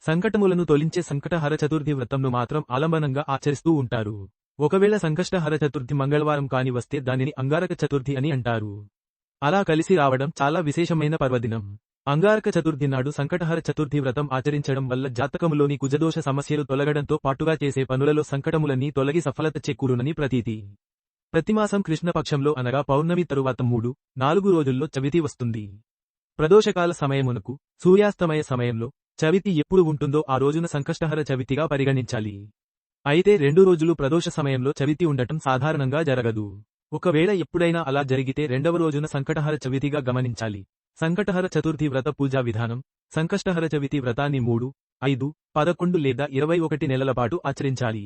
సంకటములను తొలించే సంకటహర చతుర్థి వ్రతంను మాత్రం ఆలంబనంగా ఆచరిస్తూ ఉంటారు. ఒకవేళ సంకష్టహర చతుర్థి మంగళవారం కాని వస్తే దానిని అంగారక చతుర్థి అని అంటారు. అలా కలిసి రావడం చాలా విశేషమైన పర్వదినం. అంగారక చతుర్థి నాడు సంకటహర చతుర్థి వ్రతం ఆచరించడం వల్ల జాతకములోని కుజదోష సమస్యలు తొలగడంతో పాటుగా చేసే పనులలో సంకటములన్నీ తొలగి సఫలత చేకూరునని ప్రతీతి. ప్రతిమాసం కృష్ణపక్షంలో అనగా పౌర్ణమి తరువాత 3-4 రోజుల్లో చవితి వస్తుంది. ప్రదోషకాల సమయమునకు, సూర్యాస్తమయ సమయంలో చవితి ఎప్పుడు ఉంటుందో ఆ రోజున సంకష్టహర చవితిగా పరిగణించాలి. అయితే 2 రోజులు ప్రదోష సమయంలో చవితి ఉండటం సాధారణంగా జరగదు. ఒకవేళ ఎప్పుడైనా అలా జరిగితే రెండవ రోజున సంకటహర చవితిగా గమనించాలి. సంకటహర చతుర్థి వ్రత పూజా విధానం. సంకష్టహర చవితి వ్రతాన్ని 3, 5, 11 లేదా 21 నెలల పాటు ఆచరించాలి.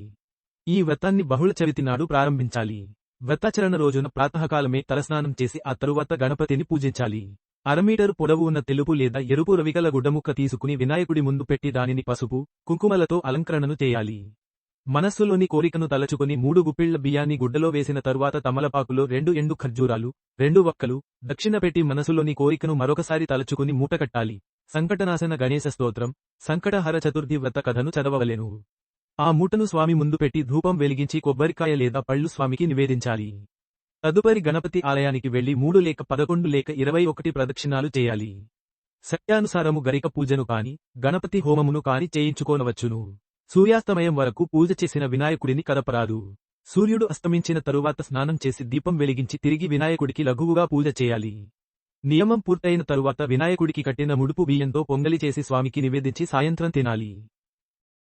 ఈ వ్రతాన్ని బహుళ చవితి నాడు ప్రారంభించాలి. వ్రతాచరణ రోజున ప్రాతకాలమే తలస్నానం చేసి ఆ తరువాత గణపతిని పూజించాలి. అరమీటరు పొడవు ఉన్న తెలుపు లేదా ఎరుపు రవికల గుడ్డముక్క తీసుకుని వినాయకుడి ముందు పెట్టి దానిని పసుపు, కుంకుమలతో అలంకరణను చేయాలి. మనస్సులోని కోరికను తలచుకుని 3 గుప్పిళ్ల బియ్యాన్ని గుడ్డలో వేసిన తరువాత తమలపాకులో 2 ఎండు ఖర్జూరాలు, 2 వక్కలు, దక్షిణ పెట్టి మనసులోని కోరికను మరొకసారి తలచుకుని మూటకట్టాలి. సంకటనాశన గణేశ స్తోత్రం, సంకటహర చతుర్థి వ్రత కథను చదవవలెను. ఆ మూటను స్వామి ముందు పెట్టి ధూపం వెలిగించి కొబ్బరికాయ లేదా పళ్ళు స్వామికి నివేదించాలి. తదుపరి గణపతి ఆలయానికి వెళ్లి 3 లేక 11 లేక 21 ప్రదక్షిణాలు చేయాలి. శక్త్యానుసారము గరిక పూజను కాని, గణపతి హోమమును కాని చేయించుకోనవచ్చును. సూర్యాస్తమయం వరకు పూజ చేసిన వినాయకుడిని కదపరాదు. సూర్యుడు అస్తమించిన తరువాత స్నానం చేసి దీపం వెలిగించి తిరిగి వినాయకుడికి లఘువుగా పూజ చేయాలి. నియమం పూర్తయిన తరువాత వినాయకుడికి కట్టిన ముడుపు బియ్యంతో పొంగలి చేసి స్వామికి నివేదించి సాయంత్రం తినాలి.